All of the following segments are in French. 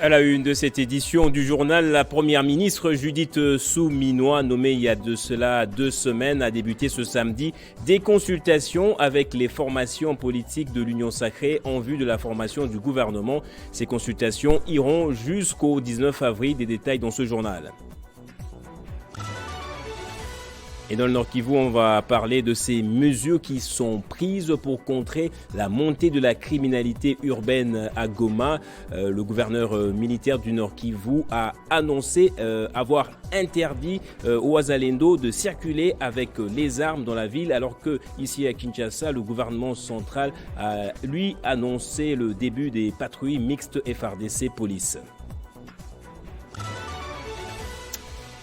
À la une de cette édition du journal, la première ministre Judith Suminwa, nommée il y a de cela 2 semaines, a débuté ce samedi des consultations avec les formations politiques de l'Union sacrée en vue de la formation du gouvernement. Ces consultations iront jusqu'au 19 avril. Des détails dans ce journal. Et dans le Nord Kivu, on va parler de ces mesures qui sont prises pour contrer la montée de la criminalité urbaine à Goma. Le gouverneur militaire du Nord Kivu a annoncé avoir interdit aux Wazalendo de circuler avec les armes dans la ville, alors que ici à Kinshasa, le gouvernement central a lui annoncé le début des patrouilles mixtes FARDC police.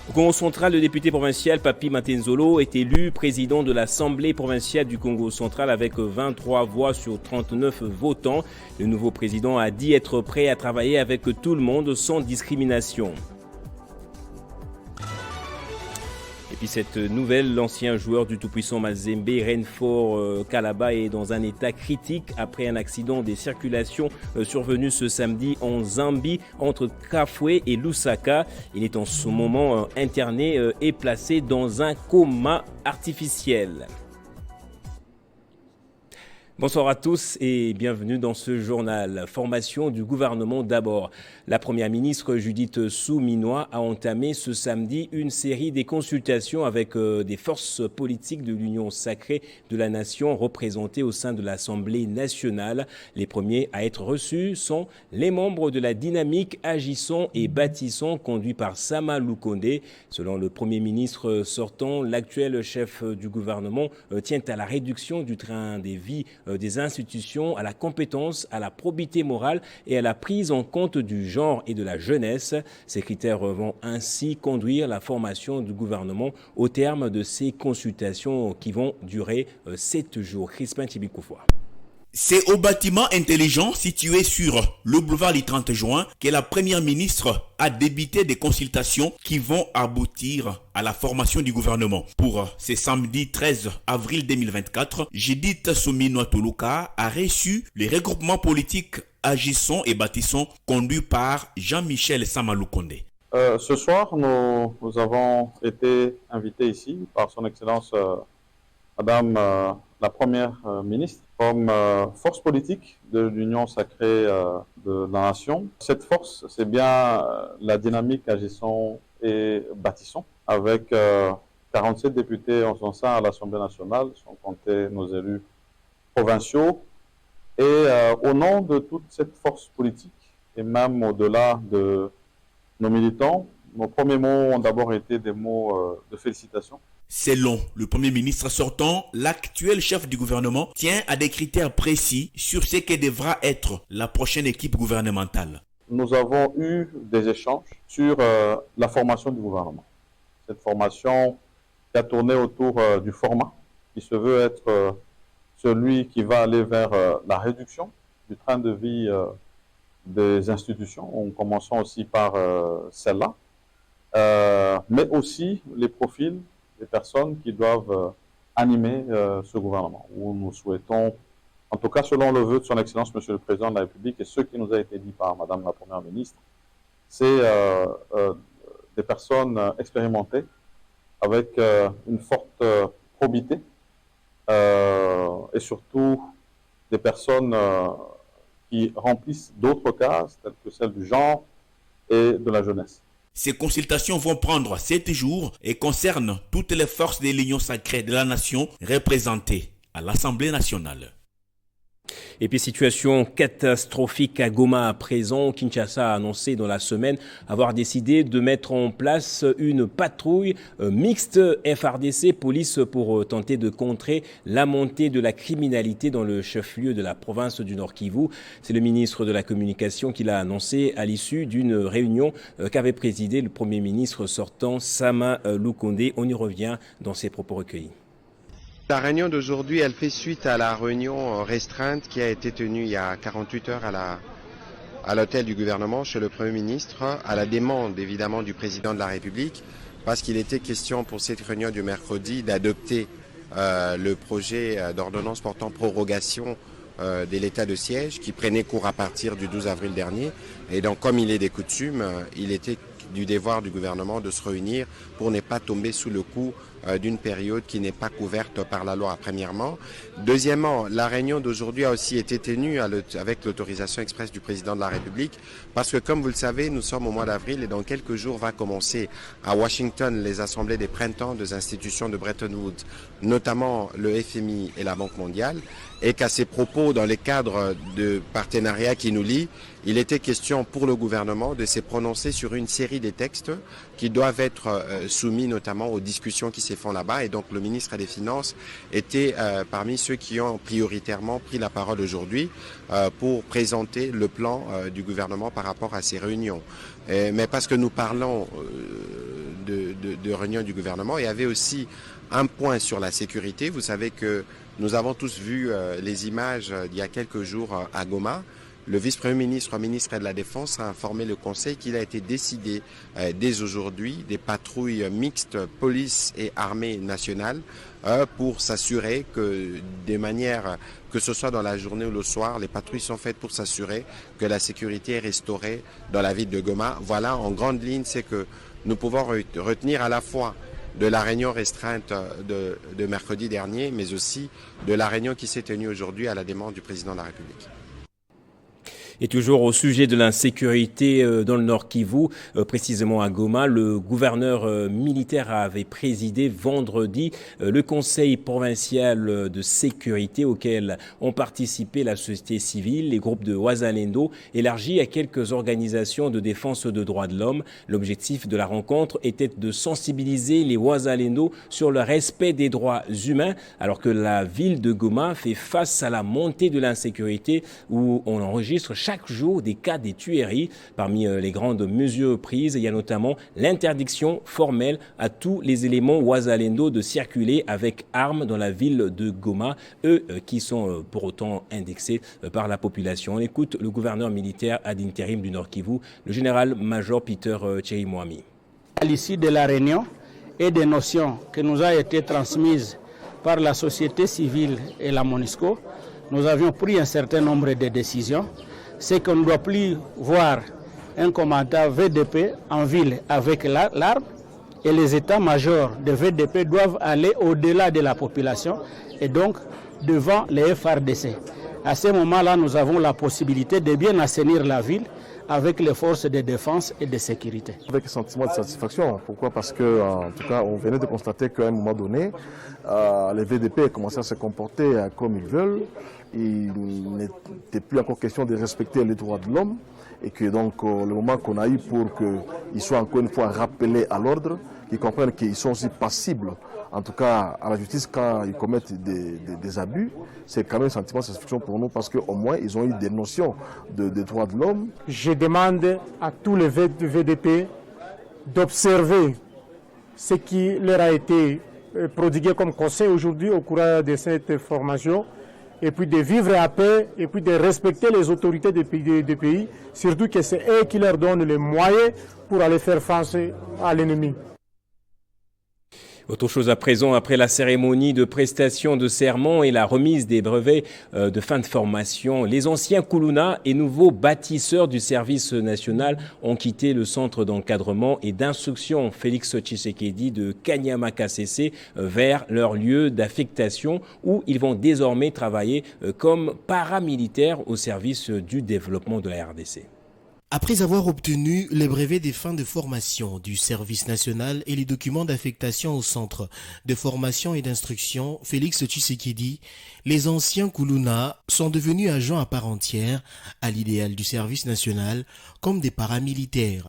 Au Congo central, le député provincial Papi Matenzolo est élu président de l'Assemblée provinciale du Congo central avec 23 voix sur 39 votants. Le nouveau président a dit être prêt à travailler avec tout le monde sans discrimination. Et puis cette nouvelle, l'ancien joueur du tout-puissant Mazembe, Renfort Kalaba, est dans un état critique après un accident des circulations survenu ce samedi en Zambie entre Kafoué et Lusaka. Il est en ce moment interné et placé dans un coma artificiel. Bonsoir à tous et bienvenue dans ce journal. Formation du gouvernement d'abord. La première ministre Judith Suminwa a entamé ce samedi une série de consultations avec des forces politiques de l'Union sacrée de la nation représentées au sein de l'Assemblée nationale. Les premiers à être reçus sont les membres de la dynamique Agissons et Bâtissons conduit par Sama Lukonde. Selon le Premier ministre sortant, l'actuel chef du gouvernement tient à la réduction du train des vies des institutions, à la compétence, à la probité morale et à la prise en compte du genre et de la jeunesse. Ces critères vont ainsi conduire la formation du gouvernement au terme de ces consultations qui vont durer 7 jours. Crispin Tibikoufoua. C'est au bâtiment intelligent situé sur le boulevard du 30 juin que la première ministre a débuté des consultations qui vont aboutir à la formation du gouvernement. Pour ce samedi 13 avril 2024, Judith Suminwa a reçu les regroupements politiques Agissons et Bâtissons conduits par Jean-Michel Sama Lukonde. Ce soir, nous avons été invités ici par son Excellence Madame la Première ministre comme force politique de l'Union sacrée de la nation. Cette force, c'est bien la dynamique Agissons et Bâtissons, avec 47 députés en son sein à l'Assemblée nationale, sans compter nos élus provinciaux. Et au nom de toute cette force politique, et même au-delà de nos militants, nos premiers mots ont d'abord été des mots de félicitations. Selon le Premier ministre sortant, l'actuel chef du gouvernement tient à des critères précis sur ce que devra être la prochaine équipe gouvernementale. Nous avons eu des échanges sur la formation du gouvernement. Cette formation qui a tourné autour du format, qui se veut être celui qui va aller vers la réduction du train de vie des institutions, en commençant aussi par celle-là, mais aussi les profils des personnes qui doivent animer ce gouvernement, où nous souhaitons, en tout cas selon le vœu de son Excellence Monsieur le Président de la République et ce qui nous a été dit par Madame la Première ministre, c'est des personnes expérimentées avec une forte probité et surtout des personnes qui remplissent d'autres cases telles que celle du genre et de la jeunesse. Ces consultations vont prendre 7 jours et concernent toutes les forces de l'Union sacrée de la nation représentées à l'Assemblée nationale. Et puis situation catastrophique à Goma à présent. Kinshasa a annoncé dans la semaine avoir décidé de mettre en place une patrouille mixte FARDC police pour tenter de contrer la montée de la criminalité dans le chef-lieu de la province du Nord Kivu. C'est le ministre de la Communication qui l'a annoncé à l'issue d'une réunion qu'avait présidé le Premier ministre sortant Sama Lukonde. On y revient dans ses propos recueillis. La réunion d'aujourd'hui, elle fait suite à la réunion restreinte qui a été tenue il y a 48 heures à l'hôtel du gouvernement chez le Premier ministre, à la demande évidemment du Président de la République, parce qu'il était question pour cette réunion du mercredi d'adopter le projet d'ordonnance portant prorogation de l'état de siège qui prenait cours à partir du 12 avril dernier. Et donc, comme il est des coutumes, il était du devoir du gouvernement de se réunir pour ne pas tomber sous le coup d'une période qui n'est pas couverte par la loi, premièrement. Deuxièmement, la réunion d'aujourd'hui a aussi été tenue avec l'autorisation expresse du président de la République, parce que comme vous le savez, nous sommes au mois d'avril et dans quelques jours va commencer à Washington les assemblées des printemps des institutions de Bretton Woods, notamment le FMI et la Banque mondiale, et qu'à ces propos, dans les cadres de partenariat qui nous lient, il était question pour le gouvernement de se prononcer sur une série de textes qui doivent être soumis notamment aux discussions qui se font là-bas. Et donc le ministre des Finances était parmi ceux qui ont prioritairement pris la parole aujourd'hui pour présenter le plan du gouvernement par rapport à ces réunions. Mais parce que nous parlons de réunions du gouvernement, il y avait aussi un point sur la sécurité. Vous savez que nous avons tous vu les images il y a quelques jours à Goma. Le vice-premier ministre, ministre de la Défense, a informé le Conseil qu'il a été décidé dès aujourd'hui des patrouilles mixtes police et armée nationale pour s'assurer que de manière que ce soit dans la journée ou le soir, les patrouilles sont faites pour s'assurer que la sécurité est restaurée dans la ville de Goma. Voilà, en grande ligne, c'est que nous pouvons retenir à la fois de la réunion restreinte de mercredi dernier, mais aussi de la réunion qui s'est tenue aujourd'hui à la demande du président de la République. Et toujours au sujet de l'insécurité dans le Nord Kivu, précisément à Goma, le gouverneur militaire avait présidé vendredi le conseil provincial de sécurité auquel ont participé la société civile, les groupes de Wazalendo, élargis à quelques organisations de défense de droits de l'homme. L'objectif de la rencontre était de sensibiliser les Wazalendo sur le respect des droits humains, alors que la ville de Goma fait face à la montée de l'insécurité où on enregistre chaque jour des cas de tueries. Parmi les grandes mesures prises, il y a notamment l'interdiction formelle à tous les éléments Wazalendo de circuler avec armes dans la ville de Goma, eux qui sont pour autant indexés par la population. On écoute le gouverneur militaire ad intérim du Nord Kivu, le général-major Peter Chirimwami. À l'issue de la réunion et des notions qui nous ont été transmises par la société civile et la MONUSCO, nous avions pris un certain nombre de décisions. C'est qu'on ne doit plus voir un commandant VDP en ville avec l'arme et les états-majors de VDP doivent aller au-delà de la population et donc devant les FRDC. À ce moment-là, nous avons la possibilité de bien assainir la ville avec les forces de défense et de sécurité. Avec un sentiment de satisfaction. Pourquoi? Parce que, en tout cas, on venait de constater qu'à un moment donné, les VDP commençaient à se comporter comme ils veulent. Il n'était plus encore question de respecter les droits de l'homme et que donc le moment qu'on a eu pour qu'ils soient encore une fois rappelés à l'ordre, qu'ils comprennent qu'ils sont aussi passibles, en tout cas à la justice quand ils commettent des abus, c'est quand même un sentiment de satisfaction pour nous parce qu'au moins ils ont eu des notions de droits de l'homme. Je demande à tous les VDP d'observer ce qui leur a été prodigué comme conseil aujourd'hui au cours de cette formation, et puis de vivre à paix, et puis de respecter les autorités des pays, surtout que c'est eux qui leur donnent les moyens pour aller faire face à l'ennemi. Autre chose à présent, après la cérémonie de prestation de serment et la remise des brevets de fin de formation, les anciens Kuluna et nouveaux bâtisseurs du service national ont quitté le centre d'encadrement et d'instruction Félix Tshisekedi de Kanyama KCC vers leur lieu d'affectation où ils vont désormais travailler comme paramilitaires au service du développement de la RDC. Après avoir obtenu les brevets des fins de formation du service national et les documents d'affectation au centre de formation et d'instruction Félix Tshisekedi, les anciens Kuluna sont devenus agents à part entière à l'idéal du service national comme des paramilitaires.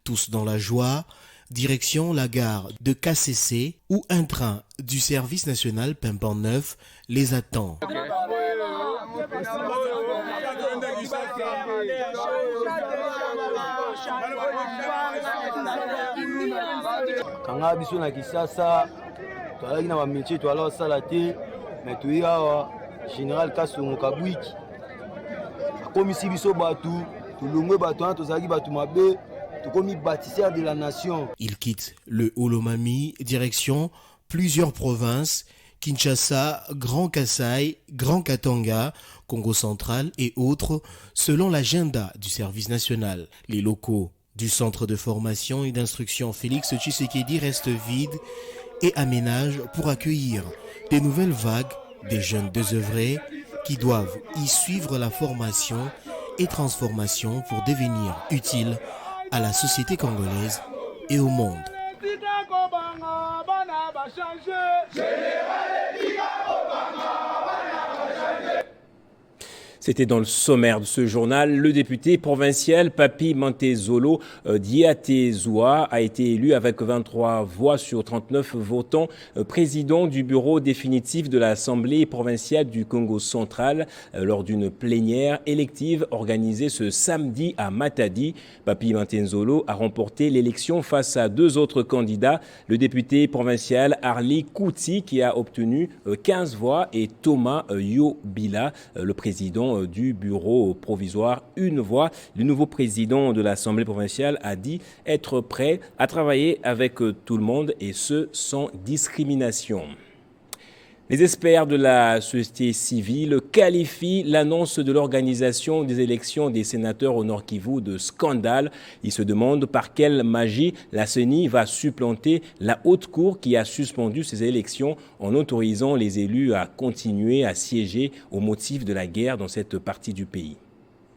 Tous dans la joie, direction la gare de KCC où un train du service national Pimpant 9 les attend. Kanga biso na Kisasa toalaki na bamétier toala osala te mais toyi awa général Kasongo Kabwiki akomisi biso bato tolongwe bato wana tozalaki bato mabe tokomi bâtisseur de la nation. Il quitte le Olomami, direction plusieurs provinces, Kinshasa, Grand Kasaï, Grand Katanga, Congo central et autres, selon l'agenda du service national. Les locaux du centre de formation et d'instruction Félix Tshisekedi restent vides et aménagent pour accueillir des nouvelles vagues des jeunes désœuvrés qui doivent y suivre la formation et transformation pour devenir utiles à la société congolaise et au monde. C'était dans le sommaire de ce journal. Le député provincial Papi Mantezolo Diatezoua a été élu avec 23 voix sur 39 votants, président du bureau définitif de l'Assemblée provinciale du Congo central lors d'une plénière élective organisée ce samedi à Matadi. Papi Mantezolo a remporté l'élection face à deux autres candidats, le député provincial Arli Kouti qui a obtenu 15 voix et Thomas Yobila, le président du bureau provisoire, une voix. Le nouveau président de l'Assemblée provinciale a dit être prêt à travailler avec tout le monde et ce sans discrimination. Les experts de la société civile qualifient l'annonce de l'organisation des élections des sénateurs au Nord Kivu de scandale. Ils se demandent par quelle magie la CENI va supplanter la haute cour qui a suspendu ces élections en autorisant les élus à continuer à siéger au motif de la guerre dans cette partie du pays.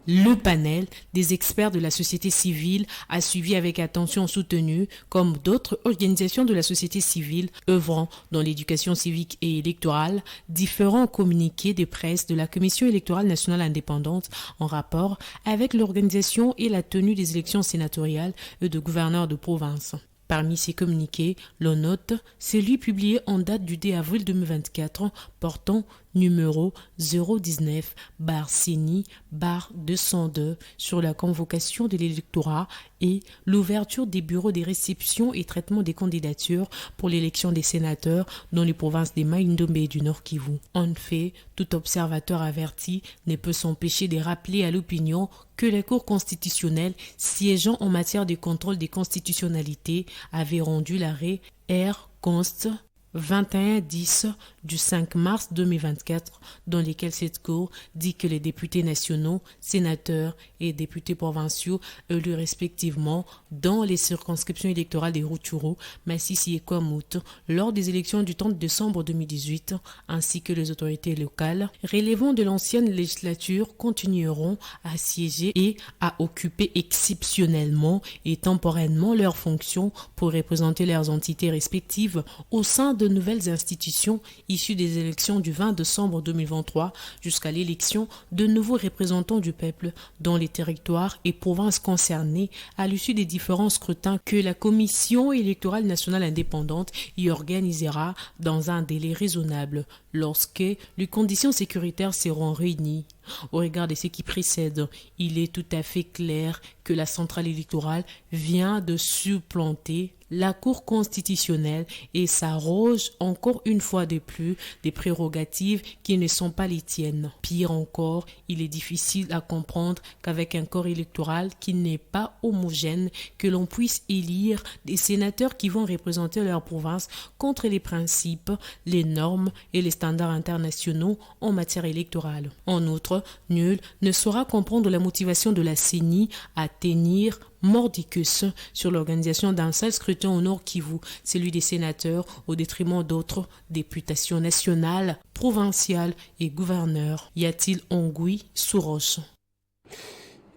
Le panel des experts de la société civile a suivi avec attention soutenue, comme d'autres organisations de la société civile œuvrant dans l'éducation civique et électorale, différents communiqués de presse de la Commission électorale nationale indépendante en rapport avec l'organisation et la tenue des élections sénatoriales et de gouverneurs de province. Parmi ces communiqués, l'on note celui publié en date du 2 avril 2024 portant numéro 019/CENI/202 sur la convocation de l'électorat et l'ouverture des bureaux de réception et traitement des candidatures pour l'élection des sénateurs dans les provinces des Mai-Ndombe et du Nord Kivu. En fait, tout observateur averti ne peut s'empêcher de rappeler à l'opinion que la Cour constitutionnelle, siégeant en matière de contrôle des constitutionnalités, avait rendu l'arrêt R-Const 2110 du 5 mars 2024, dans lesquels cette Cour dit que les députés nationaux, sénateurs et députés provinciaux élus respectivement dans les circonscriptions électorales des Rutshuru, Masisi et Kwamouth lors des élections du 30 décembre 2018, ainsi que les autorités locales relevant de l'ancienne législature continueront à siéger et à occuper exceptionnellement et temporairement leurs fonctions pour représenter leurs entités respectives au sein de nouvelles institutions issues des élections du 20 décembre 2023 jusqu'à l'élection de nouveaux représentants du peuple dans les territoires et provinces concernées à l'issue des différents scrutins que la Commission électorale nationale indépendante y organisera dans un délai raisonnable lorsque les conditions sécuritaires seront réunies. Au regard de ce qui précède, il est tout à fait clair que la centrale électorale vient de supplanter la Cour constitutionnelle et s'arroge encore une fois de plus des prérogatives qui ne sont pas les tiennes. Pire encore, il est difficile à comprendre qu'avec un corps électoral qui n'est pas homogène, que l'on puisse élire des sénateurs qui vont représenter leur province contre les principes, les normes et les standards internationaux en matière électorale. En outre, nul ne saura comprendre la motivation de la CENI à tenir mordicus sur l'organisation d'un seul scrutin au Nord Kivu, celui des sénateurs, au détriment d'autres députations nationales, provinciales et gouverneurs. Y a-t-il Ongui Souros?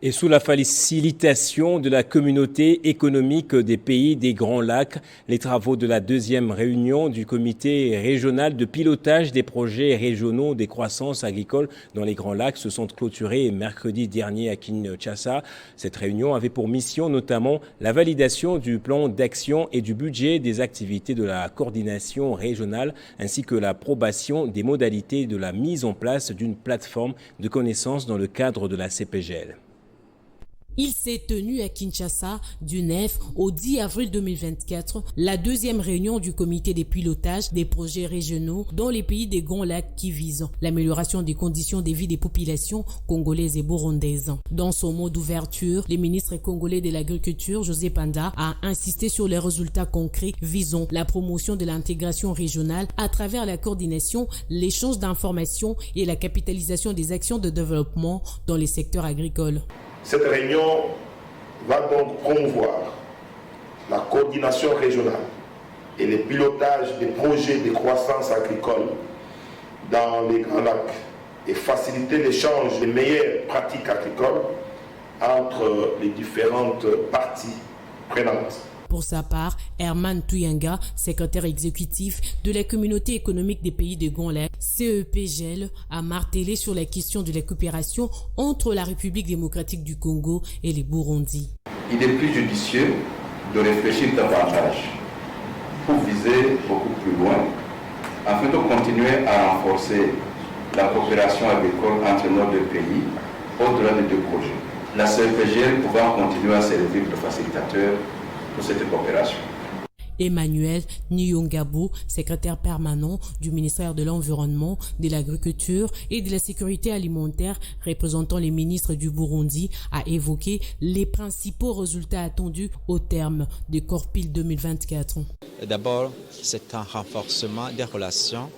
Et sous la facilitation de la communauté économique des pays des Grands Lacs, les travaux de la deuxième réunion du comité régional de pilotage des projets régionaux des croissances agricoles dans les Grands Lacs se sont clôturés mercredi dernier à Kinshasa. Cette réunion avait pour mission notamment la validation du plan d'action et du budget des activités de la coordination régionale ainsi que l'approbation des modalités de la mise en place d'une plateforme de connaissances dans le cadre de la CPGL. Il s'est tenu à Kinshasa du 9 au 10 avril 2024 la deuxième réunion du comité de pilotage des projets régionaux dans les pays des Grands Lacs qui visent l'amélioration des conditions de vie des populations congolaises et burundaises. Dans son mot d'ouverture, le ministre congolais de l'Agriculture, José Panda, a insisté sur les résultats concrets visant la promotion de l'intégration régionale à travers la coordination, l'échange d'informations et la capitalisation des actions de développement dans les secteurs agricoles. Cette réunion va donc promouvoir la coordination régionale et le pilotage des projets de croissance agricole dans les Grands Lacs et faciliter l'échange des meilleures pratiques agricoles entre les différentes parties prenantes. Pour sa part, Herman Tuyanga, secrétaire exécutif de la communauté économique des pays de Grands Lacs, CEPGL, a martelé sur la question de la coopération entre la République démocratique du Congo et les Burundi. Il est plus judicieux de réfléchir davantage pour viser beaucoup plus loin, afin de continuer à renforcer la coopération agricole entre nos deux pays au-delà des deux projets. La CEPGL pouvant continuer à servir de facilitateur pour cette coopération. Emmanuel Nyongabo, secrétaire permanent du ministère de l'Environnement, de l'Agriculture et de la Sécurité alimentaire, représentant les ministres du Burundi, a évoqué les principaux résultats attendus au terme de Corpil 2024. D'abord, c'est un renforcement des relations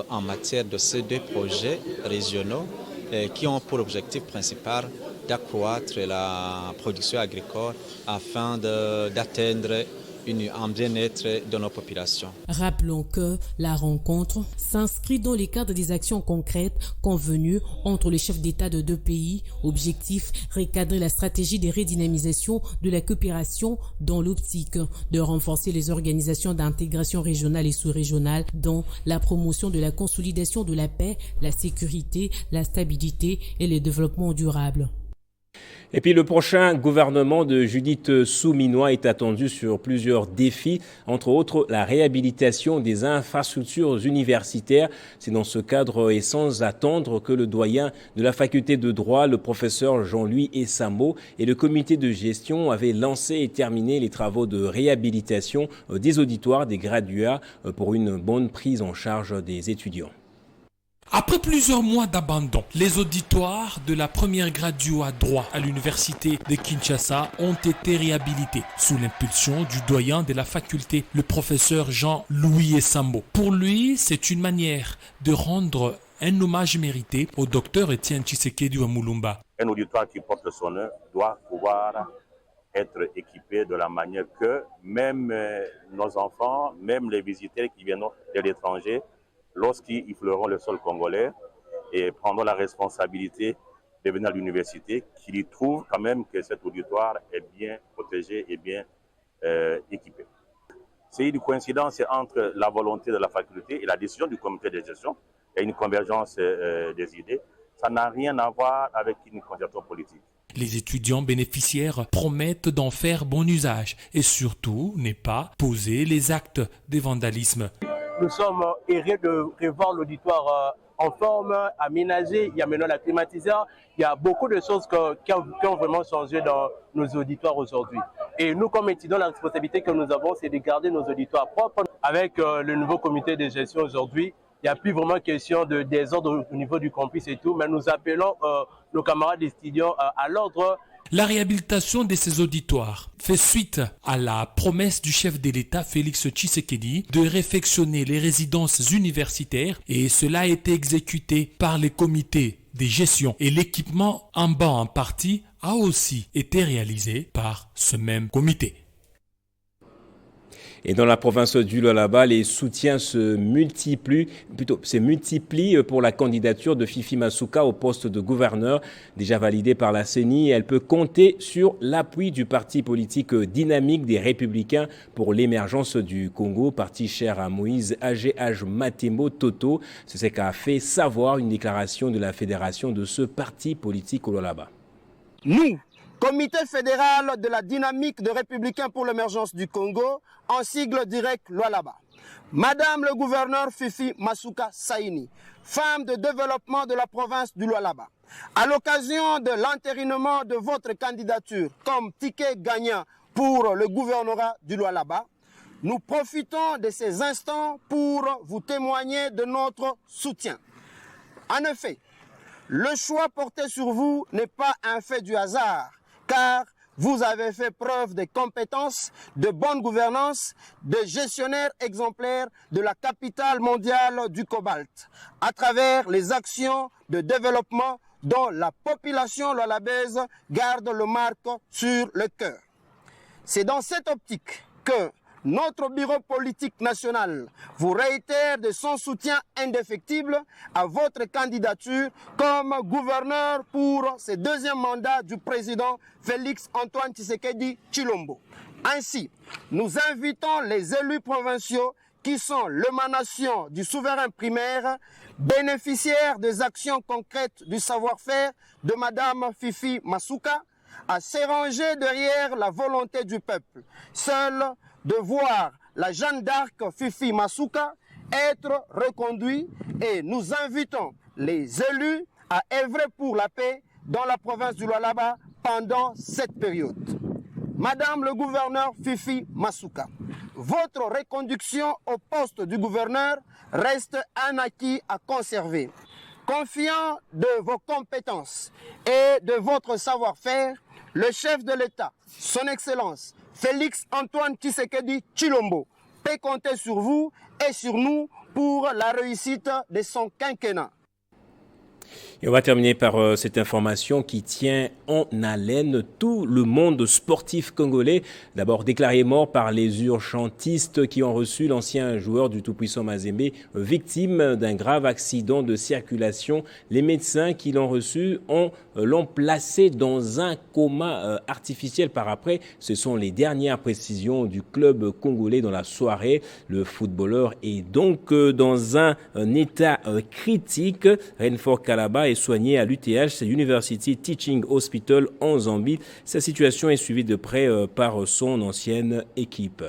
en matière de ces deux projets régionaux qui ont pour objectif principal d'accroître la production agricole afin d'atteindre un bien-être de nos populations. Rappelons que la rencontre s'inscrit dans le cadre des actions concrètes convenues entre les chefs d'État de deux pays. Objectif, recadrer la stratégie de redynamisation de la coopération dans l'optique de renforcer les organisations d'intégration régionale et sous-régionale dans la promotion de la consolidation de la paix, la sécurité, la stabilité et le développement durable. Et puis le prochain gouvernement de Judith Suminwa est attendu sur plusieurs défis, entre autres la réhabilitation des infrastructures universitaires. C'est dans ce cadre et sans attendre que le doyen de la faculté de droit, le professeur Jean-Louis Essambo, et le comité de gestion avaient lancé et terminé les travaux de réhabilitation des auditoires des graduats pour une bonne prise en charge des étudiants. Après plusieurs mois d'abandon, les auditoires de la première graduat droit à l'université de Kinshasa ont été réhabilités sous l'impulsion du doyen de la faculté, le professeur Jean-Louis Essambo. Pour lui, c'est une manière de rendre un hommage mérité au docteur Étienne Tshisekedi Wamulumba. Un auditoire qui porte son nom doit pouvoir être équipé de la manière que même nos enfants, même les visiteurs qui viennent de l'étranger, lorsqu'ils fleuront le sol congolais et prendront la responsabilité de venir à l'université, qu'ils y trouvent quand même que cet auditoire est bien protégé et bien équipé. C'est une coïncidence entre la volonté de la faculté et la décision du comité de gestion. Il y a une convergence des idées. Ça n'a rien à voir avec une concertation politique. Les étudiants bénéficiaires promettent d'en faire bon usage et surtout ne pas poser les actes de vandalisme. Nous sommes heureux de revoir l'auditoire en forme, aménagé. Il y a maintenant la climatiseur. Il y a beaucoup de choses qui ont vraiment changé dans nos auditoires aujourd'hui. Et nous, comme étudiants, la responsabilité que nous avons, c'est de garder nos auditoires propres. Avec le nouveau comité de gestion aujourd'hui, il n'y a plus vraiment question de désordre au niveau du campus et tout, mais nous appelons nos camarades étudiants à l'ordre. La réhabilitation de ces auditoires fait suite à la promesse du chef de l'État Félix Tshisekedi de réfectionner les résidences universitaires et cela a été exécuté par les comités de gestion et l'équipement en bas en partie a aussi été réalisé par ce même comité. Et dans la province du Lualaba, les soutiens se multiplient pour la candidature de Fifi Masuka au poste de gouverneur. Déjà validée par la CENI, elle peut compter sur l'appui du parti politique dynamique des Républicains pour l'émergence du Congo, parti cher à Moïse AGH Matembo Toto. C'est ce qu'a fait savoir une déclaration de la fédération de ce parti politique au Lualaba. Nous, Comité fédéral de la dynamique des Républicains pour l'émergence du Congo, en sigle direct Lualaba. Madame le gouverneur Fifi Masuka Saini, femme de développement de la province du Lualaba. À l'occasion de l'entérinement de votre candidature comme ticket gagnant pour le gouvernorat du Lualaba, nous profitons de ces instants pour vous témoigner de notre soutien. En effet, le choix porté sur vous n'est pas un fait du hasard, car vous avez fait preuve de compétences, de bonne gouvernance, de gestionnaire exemplaire de la capitale mondiale du cobalt, à travers les actions de développement dont la population lualabaise garde le marque sur le cœur. C'est dans cette optique que notre bureau politique national vous réitère de son soutien indéfectible à votre candidature comme gouverneur pour ce deuxième mandat du président Félix Antoine Tshisekedi Tshilombo. Ainsi, nous invitons les élus provinciaux qui sont l'émanation du souverain primaire, bénéficiaires des actions concrètes du savoir-faire de Madame Fifi Masuka, à s'éranger derrière la volonté du peuple, seul de voir la Jeanne d'Arc Fifi Masuka être reconduit, et nous invitons les élus à œuvrer pour la paix dans la province du Lualaba pendant cette période. Madame le gouverneur Fifi Masuka, votre reconduction au poste du gouverneur reste un acquis à conserver. Confiant de vos compétences et de votre savoir-faire, le chef de l'État, son Excellence Félix Antoine Tshisekedi Tshilombo, peut compter sur vous et sur nous pour la réussite de son quinquennat. Et on va terminer par cette information qui tient en haleine tout le monde sportif congolais. D'abord déclaré mort par les urgentistes qui ont reçu l'ancien joueur du tout-puissant Mazembe, victime d'un grave accident de circulation. Les médecins qui l'ont reçu l'ont placé dans un coma artificiel par après. Ce sont les dernières précisions du club congolais dans la soirée. Le footballeur est donc dans un état critique. Renfort Kalaba est soigné à l'UTH, c'est University Teaching Hospital en Zambie. Sa situation est suivie de près par son ancienne équipe.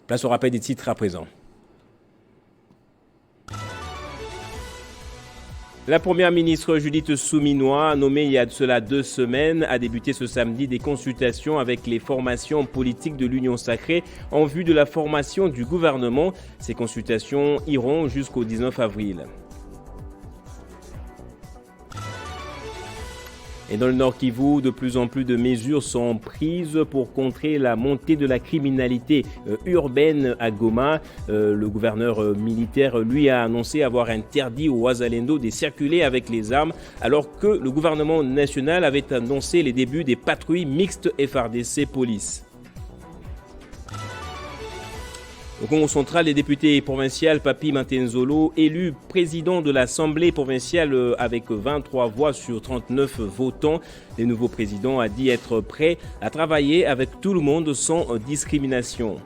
Place au rappel des titres à présent. La première ministre Judith Suminwa, nommée il y a de cela 2 semaines, a débuté ce samedi des consultations avec les formations politiques de l'Union sacrée en vue de la formation du gouvernement. Ces consultations iront jusqu'au 19 avril. Et dans le Nord Kivu, de plus en plus de mesures sont prises pour contrer la montée de la criminalité urbaine à Goma. Le gouverneur militaire, lui, a annoncé avoir interdit aux Wazalendo de circuler avec les armes, alors que le gouvernement national avait annoncé les débuts des patrouilles mixtes FRDC-Police. Au Congo central, les députés provinciaux Papi Mantenzolo, élu président de l'Assemblée provinciale avec 23 voix sur 39 votants. Le nouveau président a dit être prêt à travailler avec tout le monde sans discrimination.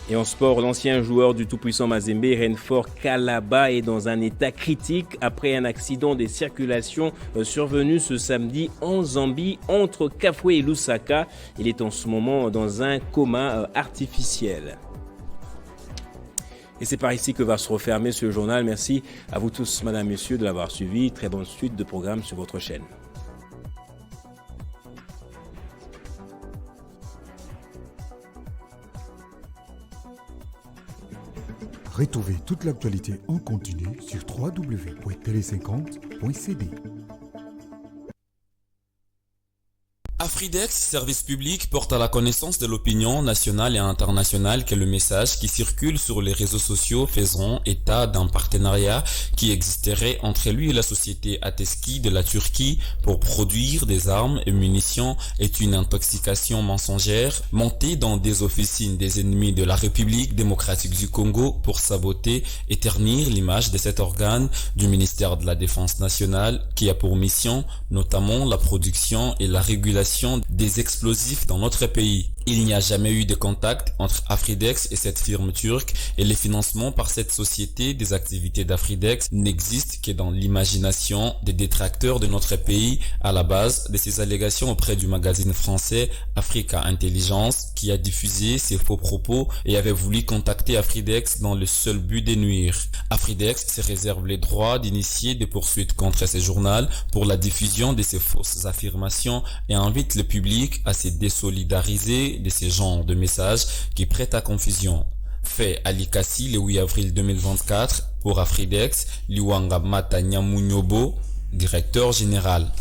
Et en sport, l'ancien joueur du tout-puissant Mazembe, Renfort Kalaba, est dans un état critique après un accident de circulation survenu ce samedi en Zambie entre Kafoué et Lusaka. Il est en ce moment dans un coma artificiel. Et c'est par ici que va se refermer ce journal. Merci à vous tous, madame, messieurs, de l'avoir suivi. Très bonne suite de programmes sur votre chaîne. Retrouvez toute l'actualité en continu sur www.tele50.cd. Afridex, service public, porte à la connaissance de l'opinion nationale et internationale que le message qui circule sur les réseaux sociaux faisant état d'un partenariat qui existerait entre lui et la société Ateski de la Turquie pour produire des armes et munitions est une intoxication mensongère montée dans des officines des ennemis de la République démocratique du Congo pour saboter et ternir l'image de cet organe du ministère de la Défense nationale qui a pour mission notamment la production et la régulation des explosifs dans notre pays. Il n'y a jamais eu de contact entre Afridex et cette firme turque et les financements par cette société des activités d'Afridex n'existent que dans l'imagination des détracteurs de notre pays à la base de ces allégations auprès du magazine français Africa Intelligence qui a diffusé ces faux propos et avait voulu contacter Afridex dans le seul but de nuire. Afridex se réserve les droits d'initier des poursuites contre ce journal pour la diffusion de ces fausses affirmations et invite le public à se désolidariser de ces genres de messages qui prêtent à confusion. Fait à Likasi le 8 avril 2024 pour Afridex, Liwanga Mata Nyamunyobo, directeur général.